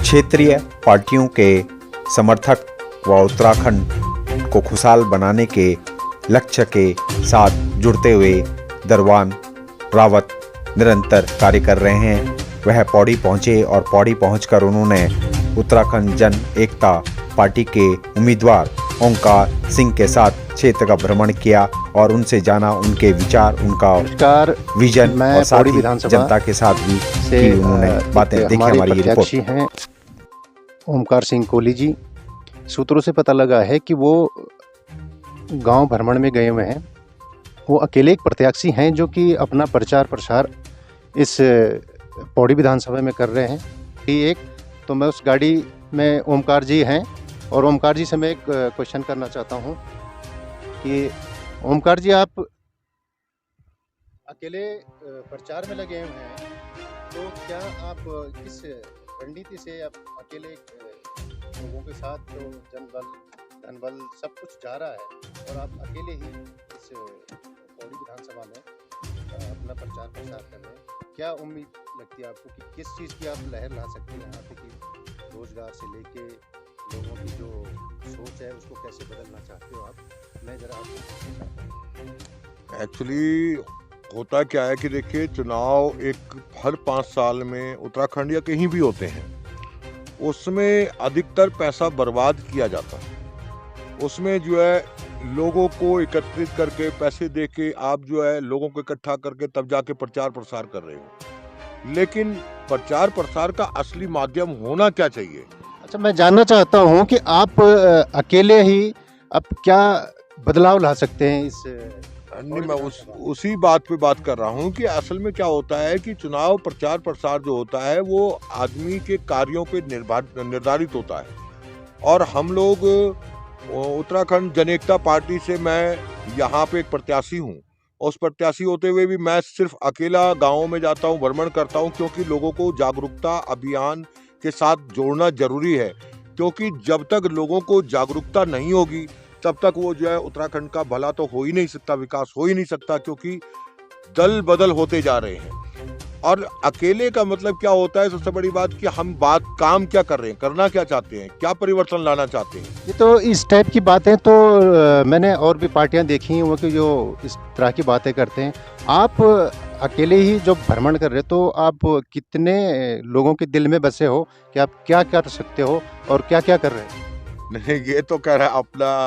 क्षेत्रीय पार्टियों के समर्थक व उत्तराखंड को खुशहाल बनाने के लक्ष्य के साथ जुड़ते हुए दरवान रावत निरंतर कार्य कर रहे हैं। वह पौड़ी पहुंचे और पौड़ी पहुंचकर उन्होंने उत्तराखंड जन एकता पार्टी के उम्मीदवार ओंकार सिंह के साथ क्षेत्र का भ्रमण किया और उनसे जाना उनके विचार, उनका विजन और साथ ही जनता के साथ भी की उन्होंने बातें। देखिए हमारी ये रिपोर्ट हैं ओंकार सिंह कोहली जी। सूत्रों से पता लगा है कि वो गांव भ्रमण में गए हुए हैं। वो अकेले एक प्रत्याशी हैं जो कि अपना प्रचार प्रसार इस पौड़ी विधानसभा में कर रहे हैं। एक तो मैं उस गाड़ी में ओमकार जी हैं और ओमकार जी से मैं एक क्वेश्चन करना चाहता हूं कि ओमकार जी, आप अकेले प्रचार में लगे हुए हैं, तो क्या आप किस रणनीति से आप अकेले लोगों के साथ जो जनबल धनबल सब कुछ जा रहा है और आप अकेले ही इस पौड़ी विधानसभा में अपना प्रचार प्रसार कर रहे हैं, क्या उम्मीद लगती है आपको कि किस चीज़ की आप लहर ला सकते हैं यहाँ पे कि रोजगार से लेके लोगों की जो सोच है उसको कैसे बदलना चाहते हो आप? मैं जरा आपको एक्चुअली होता क्या है कि देखिए, चुनाव एक हर 5 साल में उत्तराखंड या कहीं भी होते हैं, उसमें अधिकतर पैसा बर्बाद किया जाता है। उसमें जो है लोगों को एकत्रित करके पैसे दे के आप जो है लोगों को इकट्ठा करके तब जाके प्रचार प्रसार कर रहे हो। लेकिन प्रचार प्रसार का असली माध्यम होना क्या चाहिए? अच्छा, मैं जानना चाहता हूँ कि आप अकेले ही अब क्या बदलाव ला सकते हैं इस नहीं, मैं उसी बात पे बात कर रहा हूँ कि असल में क्या होता है कि चुनाव प्रचार प्रसार जो होता है वो आदमी के कार्यों पे निर्धारित होता है। और हम लोग उत्तराखंड जन एकता पार्टी से मैं यहाँ पे एक प्रत्याशी हूँ। उस प्रत्याशी होते हुए भी मैं सिर्फ अकेला गाँव में जाता हूँ, भ्रमण करता हूँ, क्योंकि लोगों को जागरूकता अभियान के साथ जोड़ना जरूरी है। क्योंकि जब तक लोगों को जागरूकता नहीं होगी तब तक वो जो है उत्तराखंड का भला तो हो ही नहीं सकता, विकास हो ही नहीं सकता, क्योंकि दल बदल होते जा रहे हैं। और अकेले का मतलब क्या होता है? सबसे बड़ी बात कि हम काम क्या कर रहे हैं, करना क्या चाहते हैं, क्या परिवर्तन लाना चाहते हैं। ये तो इस टाइप की बातें तो मैंने और भी पार्टियां देखी हैं वो कि जो इस तरह की बातें करते हैं। आप अकेले ही जो भ्रमण कर रहे हो, तो आप कितने लोगों के दिल में बसे हो कि आप क्या कर सकते हो और क्या क्या कर रहे हैं? नहीं, ये तो कह रहा है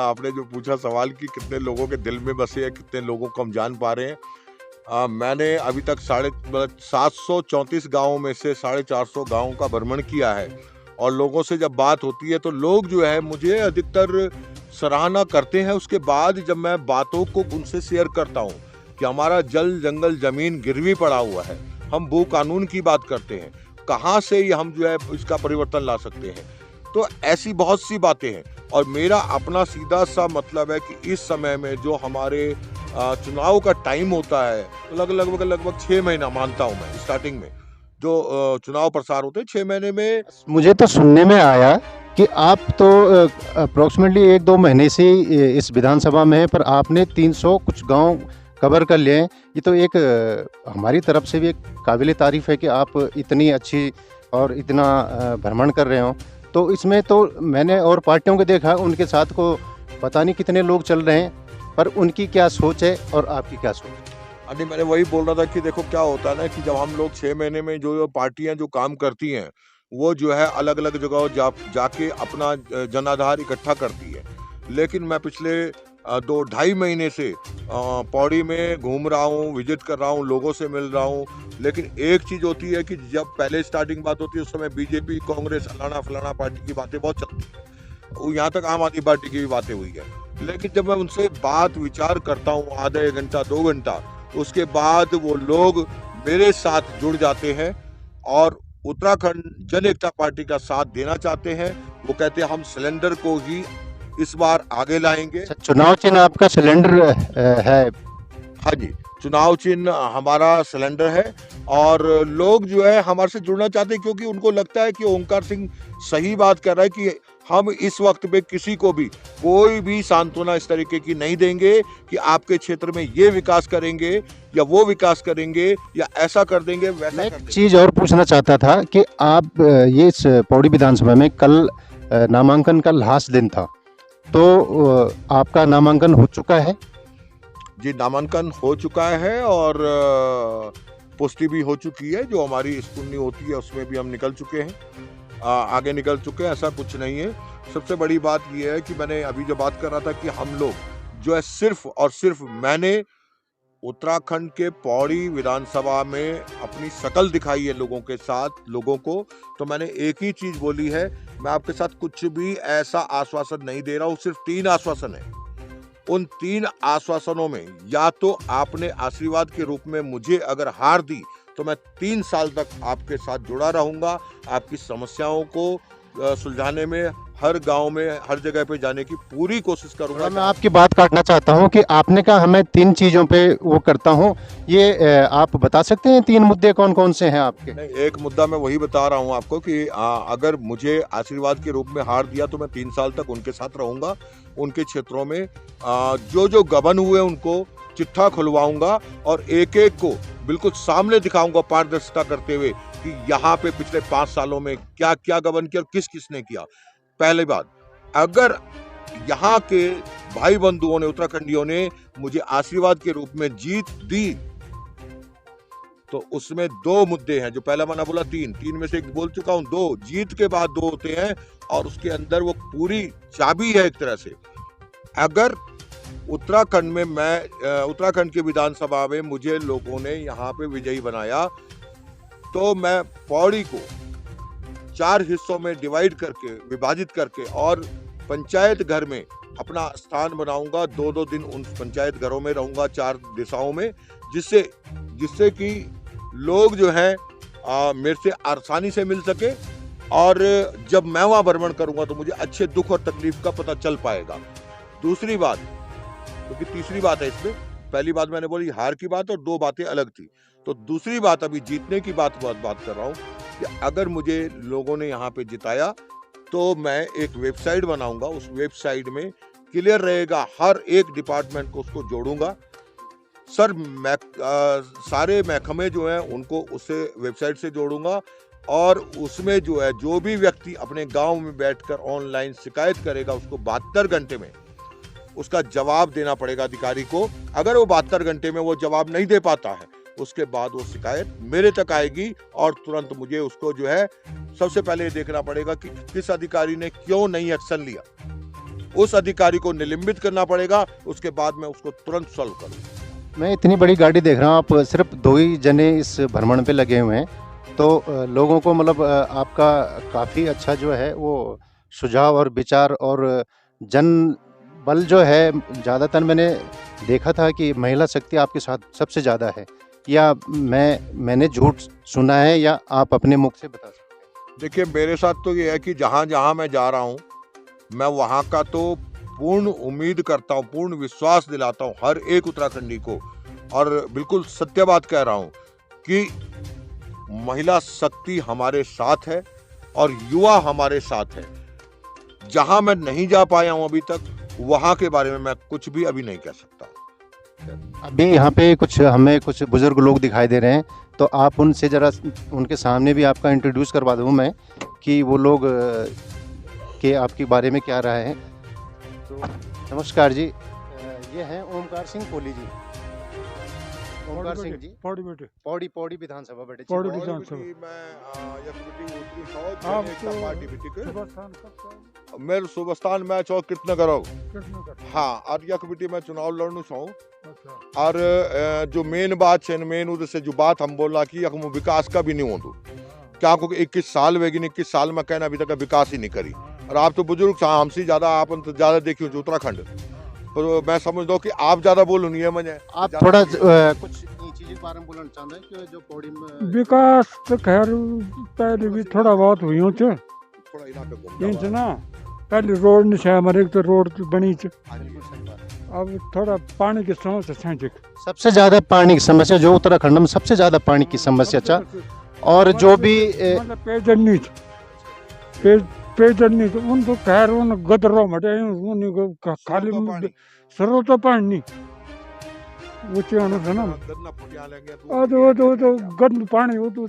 आपने जो पूछा सवाल कि कितने लोगों के दिल में बसे हैं, कितने लोगों को हम जान पा रहे हैं। मैंने अभी तक 734 गाँव में से 450 गाँव का भ्रमण किया है। और लोगों से जब बात होती है तो लोग जो है मुझे अधिकतर सराहना करते हैं। उसके बाद जब मैं बातों को उनसे शेयर करता हूँ कि हमारा जल जंगल जमीन गिरवी पड़ा हुआ है, हम भू कानून की बात करते हैं, कहाँ से ये हम जो है इसका परिवर्तन ला सकते हैं, तो ऐसी बहुत सी बातें हैं। और मेरा अपना सीधा सा मतलब है कि इस समय में जो हमारे चुनाव का टाइम होता है, लगभग 6 महीना मानता हूँ मैं। स्टार्टिंग में जो चुनाव प्रसार होते हैं 6 महीने में। मुझे तो सुनने में आया कि आप तो अप्रोक्सीमेटली 1-2 महीने से इस विधानसभा में है, पर आपने 300 कुछ गांव कवर कर लिए हैं। ये तो एक हमारी तरफ से भी एक काबिल तारीफ है कि आप इतनी अच्छी और इतना भ्रमण कर रहे हो। तो इसमें तो मैंने और पार्टियों को देखा, उनके साथ को पता नहीं कितने लोग चल रहे हैं, पर उनकी क्या सोच है और आपकी क्या सोच है? अरे, मैंने वही बोल रहा था कि देखो क्या होता है ना कि जब हम लोग 6 महीने में जो पार्टियां जो काम करती हैं वो जो है अलग अलग जगह जाके अपना जनाधार इकट्ठा करती है। लेकिन मैं पिछले 2-2.5 महीने से पौड़ी में घूम रहा हूँ, विजिट कर रहा हूँ, लोगों से मिल रहा हूँ। लेकिन एक चीज़ होती है कि जब पहले स्टार्टिंग बात होती है उस समय बीजेपी, कांग्रेस, फलाना पार्टी की बातें बहुत चलती हैं। यहाँ तक आम आदमी पार्टी की भी बातें हुई है। लेकिन जब मैं उनसे बात विचार करता हूँ आधा 1 घंटा 2 घंटा, उसके बाद वो लोग मेरे साथ जुड़ जाते हैं और उत्तराखंड जन एकता पार्टी का साथ देना चाहते हैं। वो कहते हैं हम सिलेंडर को ही इस बार आगे लाएंगे। चुनाव चिन्ह आपका सिलेंडर है? हाँ जी, चुनाव चिन्ह हमारा सिलेंडर है। और लोग जो है हमारे से जुड़ना चाहते हैं क्योंकि उनको लगता है कि ओंकार सिंह सही बात कर रहा है कि हम इस वक्त पे किसी को भी कोई भी सांत्वना इस तरीके की नहीं देंगे कि आपके क्षेत्र में ये विकास करेंगे या वो विकास करेंगे या ऐसा कर देंगे वैसा मैं कर एक देंगे। चीज़ और पूछना चाहता था कि आप ये इस पौड़ी विधानसभा में कल नामांकन का लास्ट दिन था, तो आपका नामांकन हो चुका है? जी, नामांकन हो चुका है और पुष्टि भी हो चुकी है। जो हमारी स्क्रूटनी होती है उसमें भी हम निकल चुके हैं, आगे निकल चुके हैं, ऐसा कुछ नहीं है। सबसे बड़ी बात यह है कि मैंने अभी जो बात कर रहा था कि हम लोग जो है सिर्फ और सिर्फ मैंने उत्तराखंड के पौड़ी विधानसभा में अपनी शकल दिखाई है लोगों के साथ, लोगों को। तो मैंने एक ही चीज बोली है, मैं आपके साथ कुछ भी ऐसा आश्वासन नहीं दे रहा हूँ, सिर्फ 3 आश्वासन है। उन 3 आश्वासनों में या तो आपने आशीर्वाद के रूप में मुझे अगर हार दी तो मैं 3 साल तक आपके साथ जुड़ा रहूंगा, आपकी समस्याओं को सुलझाने में हर गांव में हर जगह पे जाने की पूरी कोशिश करूंगा। मैं आपकी बात काटना चाहता हूं कि आपने कहा मैं 3 चीज़ों पे वो करता हूं, ये आप बता सकते हैं 3 मुद्दे कौन कौन से हैं आपके? नहीं, एक मुद्दा मैं वही बता रहा हूं आपको कि अगर मुझे आशीर्वाद के रूप में हार दिया तो मैं 3 साल तक उनके साथ रहूंगा। उनके क्षेत्रों में जो जो गबन हुए उनको चिट्ठा खुलवाऊंगा और एक एक को बिल्कुल सामने दिखाऊंगा पारदर्शिता करते हुए कि यहाँ पे पिछले 5 सालों में क्या क्या गबन किया और किस किसने किया। पहली बात, अगर यहाँ के भाई बंधुओं ने, उत्तराखंडियों ने मुझे आशीर्वाद के रूप में जीत दी तो उसमें 2 मुद्दे हैं। जो पहला मैंने बोला 3 में से एक बोल चुका हूं, 2 जीत के बाद 2 होते हैं और उसके अंदर वो पूरी चाबी है एक तरह से। अगर उत्तराखंड में उत्तराखंड की विधानसभा में मुझे लोगों ने यहाँ पे विजयी बनाया तो मैं पौड़ी को 4 हिस्सों में डिवाइड करके, विभाजित करके और पंचायत घर में अपना स्थान बनाऊंगा। 2-2 दिन उन पंचायत घरों में रहूंगा 4 दिशाओं में, जिससे कि लोग जो है मेरे से आसानी से मिल सके और जब मैं वहां भ्रमण करूंगा तो मुझे अच्छे दुख और तकलीफ का पता चल पाएगा। दूसरी बात, क्योंकि तीसरी बात है इसमें, पहली बात मैंने बोली हार की बात और 2 बातें अलग थी, तो दूसरी बात अभी जीतने की बात कर रहा हूं कि अगर मुझे लोगों ने यहाँ पे जिताया तो मैं एक वेबसाइट बनाऊंगा। उस वेबसाइट में क्लियर रहेगा, हर एक डिपार्टमेंट को उसको जोड़ूंगा। सर सारे महकमे जो हैं उनको उससे वेबसाइट से जोड़ूंगा और उसमें जो है जो भी व्यक्ति अपने गांव में बैठकर ऑनलाइन शिकायत करेगा उसको 72 घंटे में उसका जवाब देना पड़ेगा अधिकारी को। अगर वो 72 घंटे में वो जवाब नहीं दे पाता है उसके बाद वो शिकायत मेरे तक आएगी और तुरंत मुझे उसको जो है सबसे पहले देखना पड़ेगा कि किस अधिकारी ने क्यों नहीं एक्शन लिया, उस अधिकारी को निलंबित करना पड़ेगा, उसके बाद मैं उसको तुरंत सॉल्व करूंगा। मैं इतनी बड़ी गाड़ी देख रहा हूँ, आप सिर्फ 2 ही जने इस भ्रमण पे लगे हुए हैं, तो लोगों को मतलब आपका काफ़ी अच्छा जो है वो सुझाव और विचार और जन बल जो है, ज़्यादातर मैंने देखा था कि महिला शक्ति आपके साथ सबसे ज़्यादा है, या मैंने झूठ सुना है या आप अपने मुख से बता सकते हैं? देखिए, मेरे साथ तो ये है कि जहाँ जहाँ मैं जा रहा हूँ मैं वहाँ का तो पूर्ण उम्मीद करता हूँ, पूर्ण विश्वास दिलाता हूँ हर एक उत्तराखंडी को, और बिल्कुल सत्य बात कह रहा हूँ कि महिला शक्ति हमारे साथ है और युवा हमारे साथ है। जहाँ मैं नहीं जा पाया हूँ अभी तक वहाँ के बारे में मैं कुछ भी अभी नहीं कह सकता। अभी यहाँ पे हमें कुछ बुजुर्ग लोग दिखाई दे रहे हैं, तो आप उनसे ज़रा उनके सामने भी आपका इंट्रोड्यूस करवा दूँ मैं कि वो लोग के आपके बारे में क्या राय है। तो नमस्कार जी, ये हैं ओमकार सिंह कोहली जी। ओमकार सिंह जी, पौड़ी विधानसभा बेटे जी। पौड़ी विधानसभा मेरे सुबस्तान मैं चौक कितना करो हाँ और यक बेटी मैं चुनाव लड़ना चाहूँ। और जो मेन बात है, मेन उधर जो बात हम बोला कि विकास का भी नहीं हो क्या, क्योंकि 21 साल वेगी 21 साल में कहना अभी तक विकास ही नहीं करी। और आप तो बुजुर्ग हमसे ज्यादा, आप ज्यादा देखियो जो उत्तराखंड, तो मैं समझता हूँ कि आप ज्यादा बोलो नहीं है। मुझे आप थोड़ा कुछ चीज़ों के बारे में बोलना चाहते हैं कि जो पौड़ी में विकास तो खैर पहले भी थोड़ा बहुत हुई हो थे, थोड़ा इलाके ना पहले रोड नहीं है हमारे, तो रोड बनी थे, अब थोड़ा पानी की समस्या है। सबसे ज़्यादा पानी की समस्या जो उत्तराखंड में सबसे ज़्यादा पानी की समस्या था, और जो भी मतलब पेयजल नहीं पैदल नहीं तो उनको खैर उन गदरों मटे उनको खाली सरो तो पानी वो चाहना था ना वो तो गंद पानी वो तो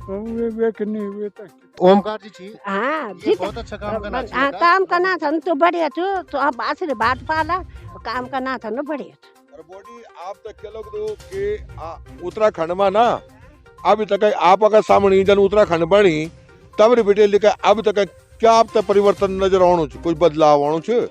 वे नहीं वे तो ओमकार जी छी हाँ ये ठीक बहुत अच्छा काम करना है चाहिए था। काम करना था न तो बढ़िया तो अब आशीर्वाद पाला काम करना था न बढ़िया और बॉडी आप तक के लोग दो कि उत्तराखंड में ना अभी तक आप अगर सामने जन उत्तराखंड बनी तब रे बेटे लिखा अभी तक क्या आप तक परिवर्तन नजर आणु छ कोई बदलाव आणु छ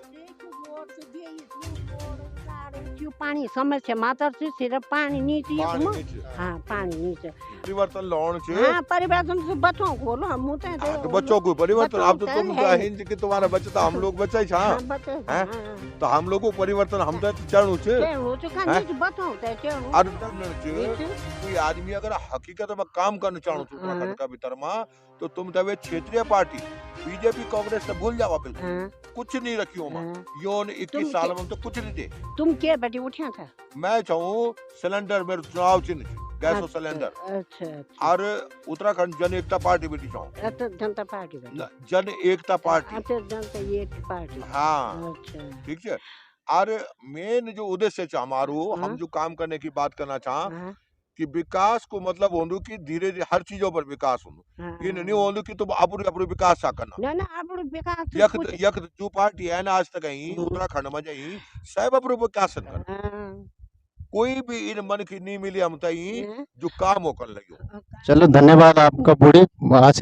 पानी समस्या मात्र से सिर्फ पानी नीचे पानी नीचे। हाँ पानी नीचे परिवर्तन लाउण छ हाँ परिवर्तन से बच्चों को लो हम तो तो बच्चों को परिवर्तन बच्चों आप तो को तुम है। हिंद के तुम्हारा बच्चा तो हम लोग बच्चा ही छा हाँ बच्चे हैं? तो हम लोगों को परिवर्तन हम तो चाहनु छ वो तो हैं? खाने बच्चों होता है क्या और कोई आदमी अगर हकीकत में काम करना चाहनु छ उत्तराखंड का भीतर में तो तुम तवे क्षेत्रीय पार्टी बीजेपी कांग्रेस से भूल जाओ बिल्कुल कुछ नहीं रखियो में योन 21 साल में तो कुछ नहीं दे तुम क्या बेटी उठा था मैं चाहूँ सिलेंडर मेरे चुनाव चिन्ह गैस सिलेंडर अच्छा अच्छा और उत्तराखंड जन एकता पार्टी बेटी चाहूँ अच्छा जनता पार्टी बेटी जन एकता पार्टी अच्छा जनता ये पार्टी हाँ अच्छा ठीक है और मेन जो उद्देश्य है हमारो हम हाँ। जो काम करने की बात करना चाह हाँ कि विकास को मतलब होंदु कि धीरे धीरे हर चीजों पर विकास होंदु हाँ ये नहीं होंदु कि तुम अपने अपने विकास सा करना ना ना आप लोग विकास तो यक कुछ- यक जो पार्टी है ना आज तक ही उत्तराखंड में जाई सब अपने विकास कर हाँ, कोई भी इन मन की नहीं मिली हम तई हाँ। जो काम हो कर लगियो चलो धन्यवाद आपका बूढ़ी आज